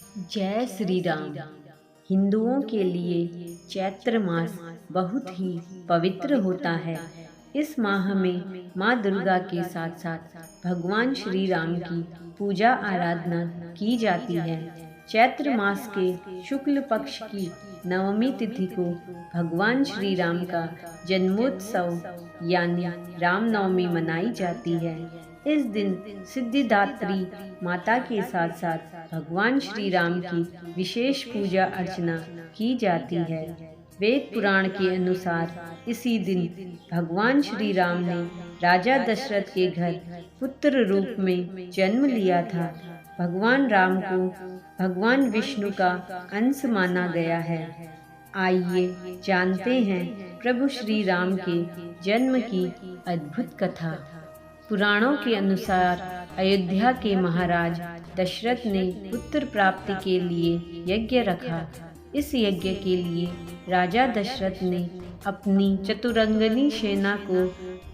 जय श्री राम। हिंदुओं के लिए चैत्र मास बहुत ही पवित्र होता है। इस माह में माँ दुर्गा के साथ साथ भगवान श्री राम की पूजा आराधना की जाती है। चैत्र मास के शुक्ल पक्ष की नवमी तिथि को भगवान श्री राम का जन्मोत्सव यानी रामनवमी मनाई जाती है। इस दिन सिद्धिदात्री माता के साथ साथ भगवान श्री राम की विशेष पूजा अर्चना की जाती है। वेद पुराण के अनुसार इसी दिन भगवान श्री राम ने राजा दशरथ के घर पुत्र रूप में जन्म लिया था। भगवान राम को भगवान विष्णु का अंश माना गया है। आइए जानते हैं प्रभु श्री राम के जन्म की अद्भुत कथा। पुराणों के अनुसार अयोध्या के महाराज दशरथ ने पुत्र प्राप्ति के लिए यज्ञ रखा। इस यज्ञ के लिए राजा दशरथ ने अपनी चतुरंगनी सेना को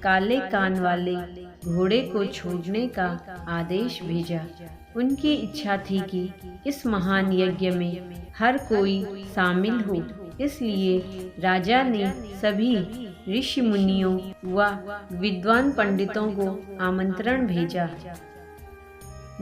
काले कान वाले घोड़े को छोड़ने का आदेश भेजा। उनकी इच्छा थी कि इस महान यज्ञ में हर कोई शामिल हो, इसलिए राजा ने सभी ऋषि मुनियों व विद्वान पंडितों को आमंत्रण भेजा।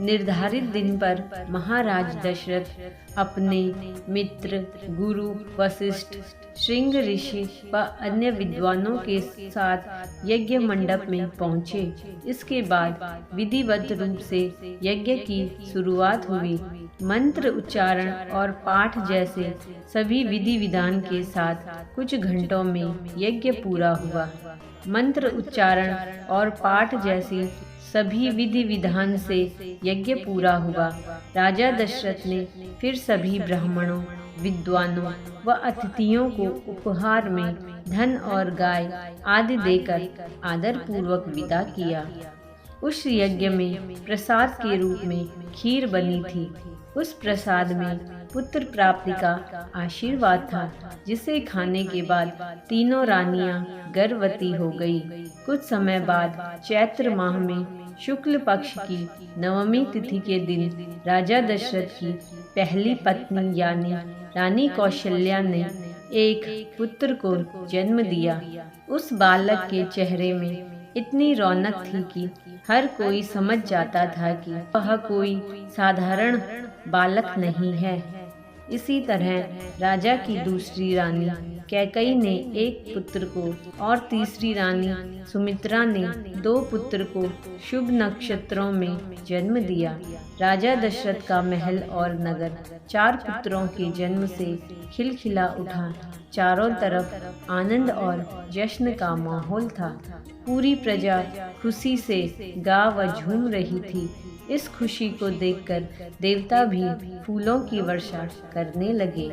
निर्धारित दिन पर महाराज दशरथ अपने मित्र गुरु वशिष्ठ, श्रृंग ऋषि व अन्य विद्वानों के साथ यज्ञ मंडप में पहुँचे। इसके बाद विधिवत रूप से यज्ञ की शुरुआत हुई। मंत्र उच्चारण और पाठ जैसे सभी विधि विधान के साथ कुछ घंटों में यज्ञ पूरा हुआ। मंत्र उच्चारण और पाठ जैसी सभी विधि विधान से यज्ञ पूरा हुआ। राजा दशरथ ने फिर सभी ब्राह्मणों, विद्वानों व अतिथियों को उपहार में धन और गाय आदि देकर आदर पूर्वक विदा किया। उस यज्ञ में प्रसाद के रूप में खीर बनी थी। उस प्रसाद में पुत्र प्राप्ति का आशीर्वाद था, जिसे खाने के बाद तीनों रानियां गर्भवती हो गई। कुछ समय बाद चैत्र माह में शुक्ल पक्ष की नवमी तिथि के दिन राजा दशरथ की पहली पत्नी यानी रानी कौशल्या ने एक पुत्र को जन्म दिया। उस बालक के चेहरे में इतनी रौनक थी कि हर कोई समझ जाता था कि वह कोई साधारण बालक नहीं है। इसी तरह राजा की दूसरी रानी कैकई ने एक पुत्र को और तीसरी रानी सुमित्रा ने 2 पुत्र को शुभ नक्षत्रों में जन्म दिया। राजा दशरथ का महल और नगर 4 पुत्रों के जन्म से खिलखिला उठा। चारों तरफ आनंद और जश्न का माहौल था। पूरी प्रजा खुशी से गा व झूम रही थी। इस खुशी को देखकर देवता भी फूलों की वर्षा करने लगे।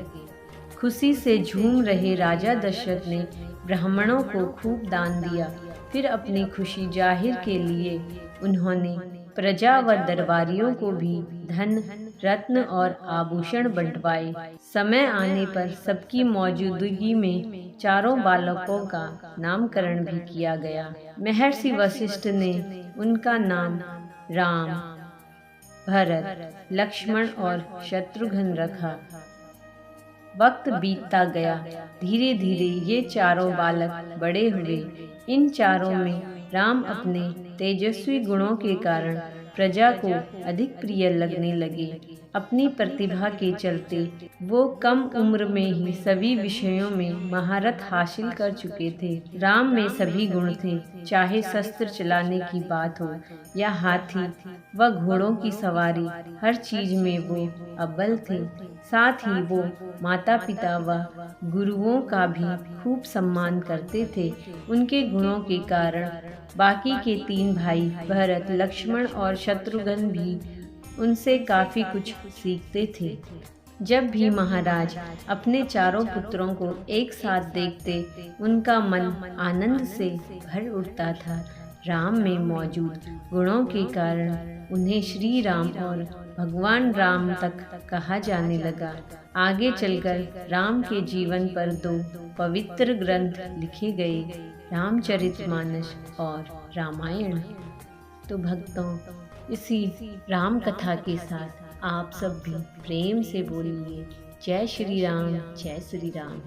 खुशी से झूम रहे राजा दशरथ ने ब्राह्मणों को खूब दान दिया। फिर अपनी खुशी जाहिर के लिए उन्होंने प्रजा व दरबारियों को भी धन, रत्न और आभूषण बंटवाए। समय आने पर सबकी मौजूदगी में चारों बालकों का नामकरण भी किया गया। महर्षि वशिष्ठ ने उनका नाम राम, भरत, लक्ष्मण और शत्रुघ्न रखा। वक्त बीतता गया। धीरे धीरे ये चारों बालक बड़े हुए। इन चारों में राम अपने तेजस्वी गुणों के कारण प्रजा को अधिक प्रिय लगने लगे। अपनी प्रतिभा के चलते वो कम उम्र में ही सभी विषयों में महारत हासिल कर चुके थे। राम में सभी गुण थे, चाहे शस्त्र चलाने की बात हो या हाथी व घोड़ों की सवारी, हर चीज में वो अव्वल थे। साथ ही वो माता पिता व गुरुओं का भी खूब सम्मान करते थे। उनके गुणों के कारण बाकी के 3 भाई भरत, लक्ष्मण और शत्रुघ्न भी उनसे काफी कुछ सीखते थे। जब भी महाराज अपने चारों पुत्रों को एक साथ देखते, उनका मन आनंद से भर उठता था। राम में मौजूद गुणों के कारण उन्हें श्री राम और भगवान राम तक कहा जाने लगा। आगे चलकर राम के जीवन पर 2 पवित्र ग्रंथ लिखे गए, रामचरितमानस और रामायण। तो भक्तों, इसी राम कथा के साथ आप सब भी प्रेम से बोलिए जय श्री राम, जय श्री राम।